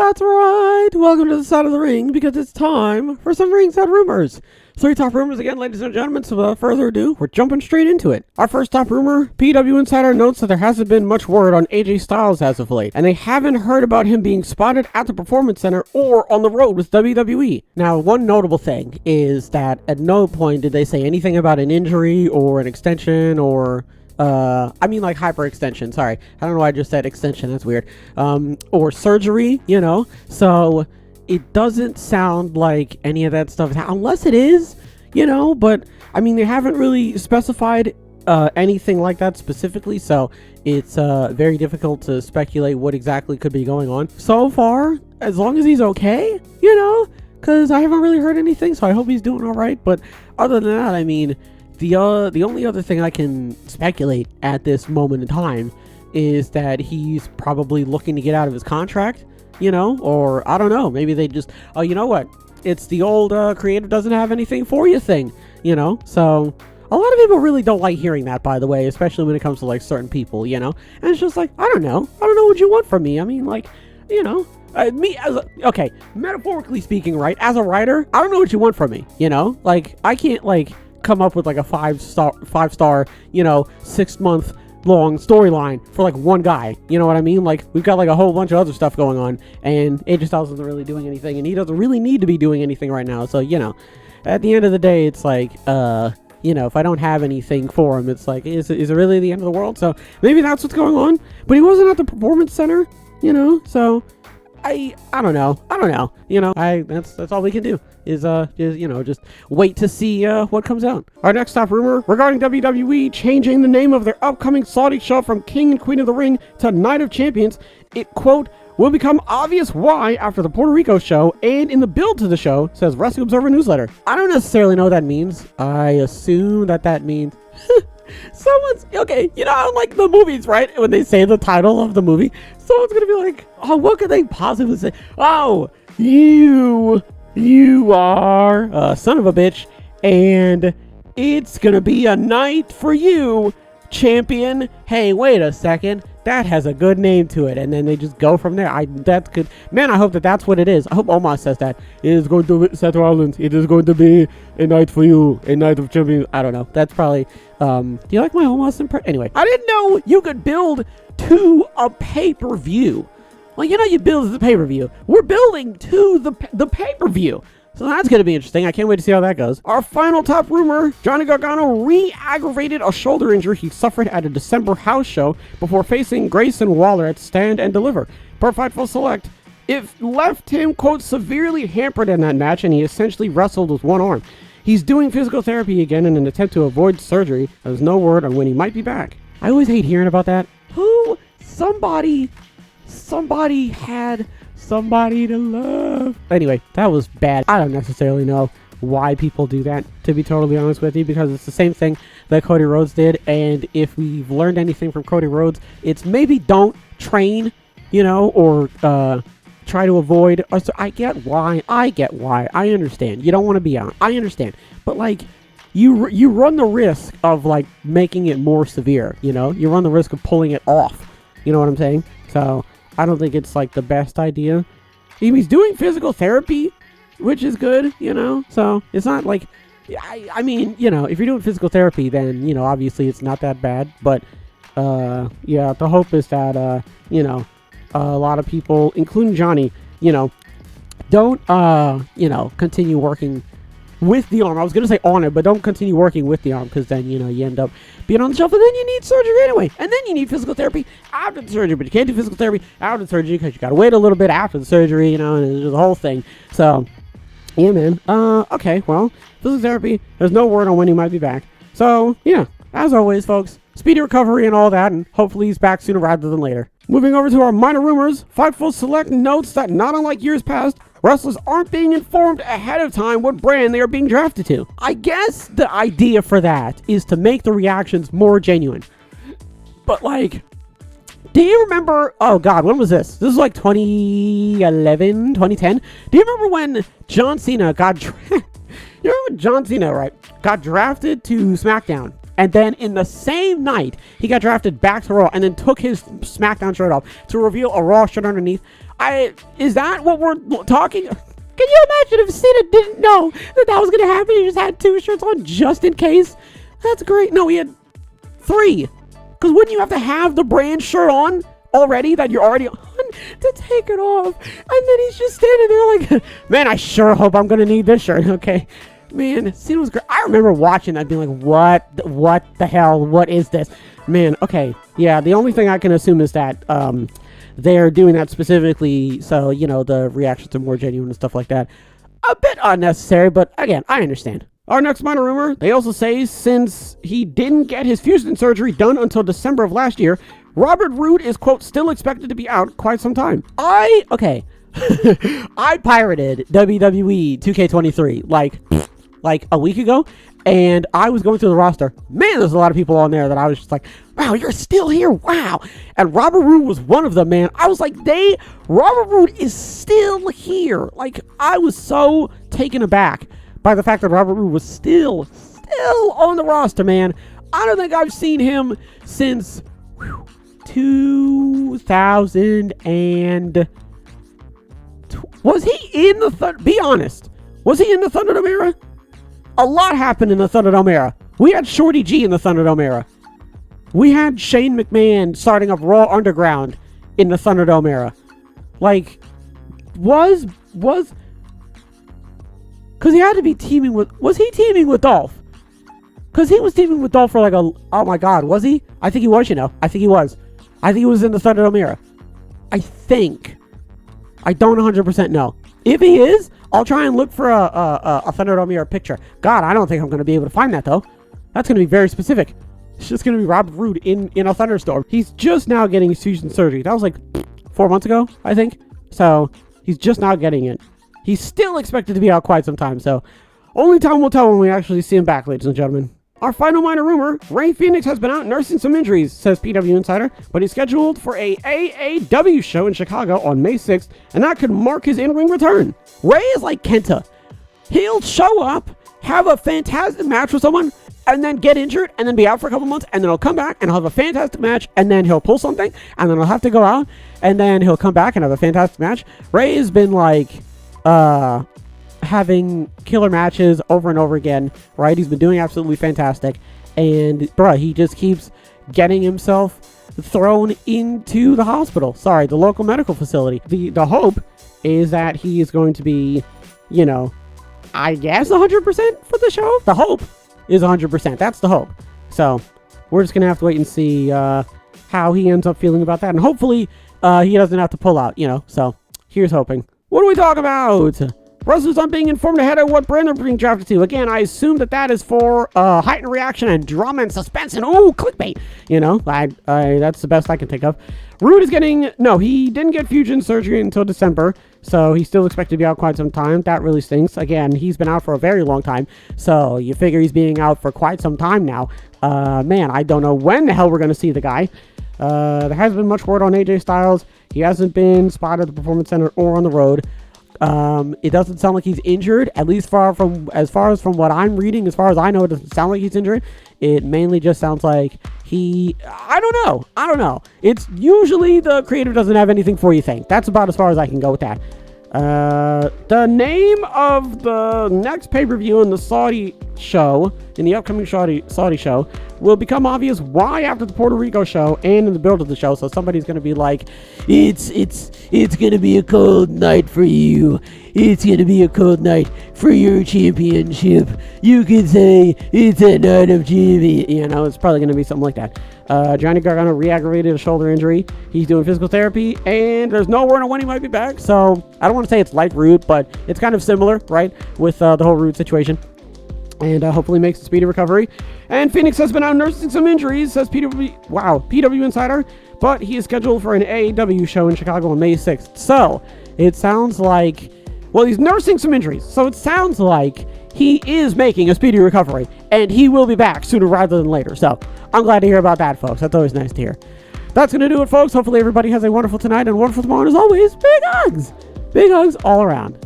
That's right. Welcome to the side of the ring because it's time for some ringside rumors. 3 top rumors again, ladies and gentlemen. So without further ado, we're jumping straight into it. Our first top rumor, PW Insider notes that there hasn't been much word on AJ Styles as of late, and they haven't heard about him being spotted at the Performance Center or on the road with WWE. Now, one notable thing is that at no point did they say anything about an injury or an extension or like hyperextension. Sorry. I don't know why I just said extension. That's weird. Or surgery, so it doesn't sound like any of that stuff, unless it is, but I mean, they haven't really specified anything like that specifically, so it's very difficult to speculate what exactly could be going on. So far, as long as he's okay, because I haven't really heard anything, so I hope he's doing all right. But other than that, I mean, the only other thing I can speculate at this moment in time is that he's probably looking to get out of his contract, or I don't know, maybe they just, oh, you know what, it's the old creative doesn't have anything for you thing, so a lot of people really don't like hearing that, by the way, especially when it comes to like certain people, and it's just like, I don't know what you want from me. I mean, like, okay, metaphorically speaking, right, as a writer, I don't know what you want from me, like, I can't like come up with like a five star 6-month long storyline for like one guy, you know what I mean? Like, we've got like a whole bunch of other stuff going on, and AJ Styles isn't really doing anything, and he doesn't really need to be doing anything right now. So at the end of the day, it's like if I don't have anything for him, it's like, is it really the end of the world? So maybe that's what's going on. But he wasn't at the Performance Center, so I don't know. That's all we can do is just wait to see what comes out. Our next top rumor regarding WWE changing the name of their upcoming Saudi show from King and Queen of the Ring to Night of Champions. It, quote, will become obvious why after the Puerto Rico show and in the build to the show, says Wrestling Observer Newsletter. I don't necessarily know what that means. I assume that means someone's okay, like the movies, right? When they say the title of the movie, someone's gonna be like, oh, what could they possibly say? Oh, you are a son of a bitch, and it's gonna be a night for you, champion. Hey, wait a second, that has a good name to it. And then they just go from there. That's good, man. I hope that's what it is. I hope Omar says that it is going to be Seth Rollins, it is going to be a night for you, a night of champions. I don't know, that's probably do you like my Omar impression? Anyway, I didn't know you could build to a pay-per-view. Well, you build the pay-per-view. We're building to the pay-per-view. So that's going to be interesting. I can't wait to see how that goes. Our final top rumor, Johnny Gargano re-aggravated a shoulder injury he suffered at a December house show before facing Grayson Waller at Stand and Deliver. Per Fightful Select, it left him, quote, severely hampered in that match, and he essentially wrestled with one arm. He's doing physical therapy again in an attempt to avoid surgery. There's no word on when he might be back. I always hate hearing about that. Somebody had somebody to love. Anyway, that was bad. I don't necessarily know why people do that, to be totally honest with you, because it's the same thing that Cody Rhodes did. And if we've learned anything from Cody Rhodes, it's maybe don't train, or try to avoid. So I get why. I understand. You don't want to be out. I understand. But like, you run the risk of like making it more severe. You run the risk of pulling it off. You know what I'm saying? So I don't think it's like the best idea. He's doing physical therapy, which is good, so it's not like, I mean, if you're doing physical therapy, then, obviously it's not that bad. But, the hope is that, a lot of people, including Johnny, don't, continue working with the arm. I was going to say on it, but don't continue working with the arm, because then, you end up being on the shelf, and then you need surgery anyway. And then you need physical therapy after the surgery, but you can't do physical therapy after the surgery because you got to wait a little bit after the surgery, and it's just the whole thing. So, yeah, man. Okay, well, physical therapy, there's no word on when he might be back. So, yeah, as always, folks, speedy recovery and all that, and hopefully he's back sooner rather than later. Moving over to our minor rumors, Fightful Select notes that not unlike years past, wrestlers aren't being informed ahead of time what brand they are being drafted to. I guess the idea for that is to make the reactions more genuine. But like, do you remember, oh god, when was this? This was like 2011, 2010? Do you remember when John Cena got got drafted to SmackDown? And then in the same night, he got drafted back to Raw and then took his SmackDown shirt off to reveal a Raw shirt underneath. Is that what we're talking? Can you imagine if Cena didn't know that was going to happen? He just had 2 shirts on just in case. That's great. No, he had 3. Because wouldn't you have to have the brand shirt on already that you're already on to take it off? And then he's just standing there like, man, I sure hope I'm going to need this shirt. Okay. Man, Cena was great. I remember watching that being like, what the hell? What is this? Man, okay. Yeah, the only thing I can assume is that they're doing that specifically so, you know, the reactions are more genuine and stuff like that. A bit unnecessary, but again, I understand. Our next minor rumor, they also say since he didn't get his fusion surgery done until December of last year, Robert Roode is, quote, still expected to be out quite some time. Okay. I pirated WWE 2K23 like a week ago, and I was going through the roster. Man, there's a lot of people on there that I was just like, wow, you're still here, wow. And Robert Roode was one of them, man. I was like, Robert Roode is still here. Like, I was so taken aback by the fact that Robert Roode was still on the roster, man. I don't think I've seen him since 2000 and... Was he in the... Be honest. Was he in the Thunderdome era? A lot happened in the Thunderdome era. We had Shorty G in the Thunderdome era. We had Shane McMahon starting up Raw Underground in the Thunderdome era. Like, was... Because he had to be teaming with... Was he teaming with Dolph? Because he was teaming with Dolph for like a... Oh my god, was he? I think he was, you know. I think he was. I think he was in the Thunderdome era. I think. I don't 100% know. If he is, I'll try and look for a Thunderdome era picture. God, I don't think I'm going to be able to find that, though. That's going to be very specific. It's just going to be Robert Roode in a thunderstorm. He's just now getting his fusion surgery. That was like 4 months ago, I think. So, he's just now getting it. He's still expected to be out quite some time, so only time will tell when we actually see him back, ladies and gentlemen. Our final minor rumor, Rey Fenix has been out nursing some injuries, says PW Insider, but he's scheduled for a AAW show in Chicago on May 6th, and that could mark his in-ring return. Rey is like Kenta. He'll show up, have a fantastic match with someone, and then get injured, and then be out for a couple months, and then he'll come back and he'll have a fantastic match, and then he'll pull something, and then he'll have to go out, and then he'll come back and have a fantastic match. Rey has been like... having killer matches over and over again, right? He's been doing absolutely fantastic, and bruh, he just keeps getting himself thrown into the hospital. Sorry, the local medical facility. The hope is that he is going to be, you know, I guess 100% for the show. The hope is 100%. That's the hope. So we're just gonna have to wait and see how he ends up feeling about that, and hopefully he doesn't have to pull out, you know. So here's hoping. What do we talk about? Wrestlers aren't being informed ahead of what brand they're being drafted to. Again, I assume that is for heightened reaction and drama and suspense and clickbait. You know, that's the best I can think of. Roode is getting... No, he didn't get fusion surgery until December, so he's still expected to be out quite some time. That really stinks. Again, he's been out for a very long time, so you figure he's being out for quite some time now. Man, I don't know when the hell we're going to see the guy. There hasn't been much word on AJ Styles. He hasn't been spotted at the Performance Center or on the road. It doesn't sound like he's injured, at least as far as from what I'm reading. As far as I know, it doesn't sound like he's injured. It mainly just sounds like I don't know. It's usually the creative doesn't have anything for you think. That's about as far as I can go with that. The name of the next pay-per-view in the Saudi show, in the upcoming Saudi show, will become obvious why after the Puerto Rico show and in the build of the show. So somebody's going to be like, it's going to be a cold night for you. It's going to be a cold night for your championship. You could say it's a night of champion. You know, it's probably going to be something like that. Johnny Gargano re-aggravated a shoulder injury. He's doing physical therapy, and there's no word on when he might be back. So I don't want to say it's like Roode, but it's kind of similar, right, with the whole Roode situation. And hopefully makes a speedy recovery. And Phoenix has been out nursing some injuries, says PW Insider, but he is scheduled for an AAW show in Chicago on May 6th. So it sounds like, well, he's nursing some injuries. So it sounds like he is making a speedy recovery, and he will be back sooner rather than later. So I'm glad to hear about that, folks. That's always nice to hear. That's going to do it, folks. Hopefully everybody has a wonderful tonight and a wonderful tomorrow. And as always, big hugs. Big hugs all around.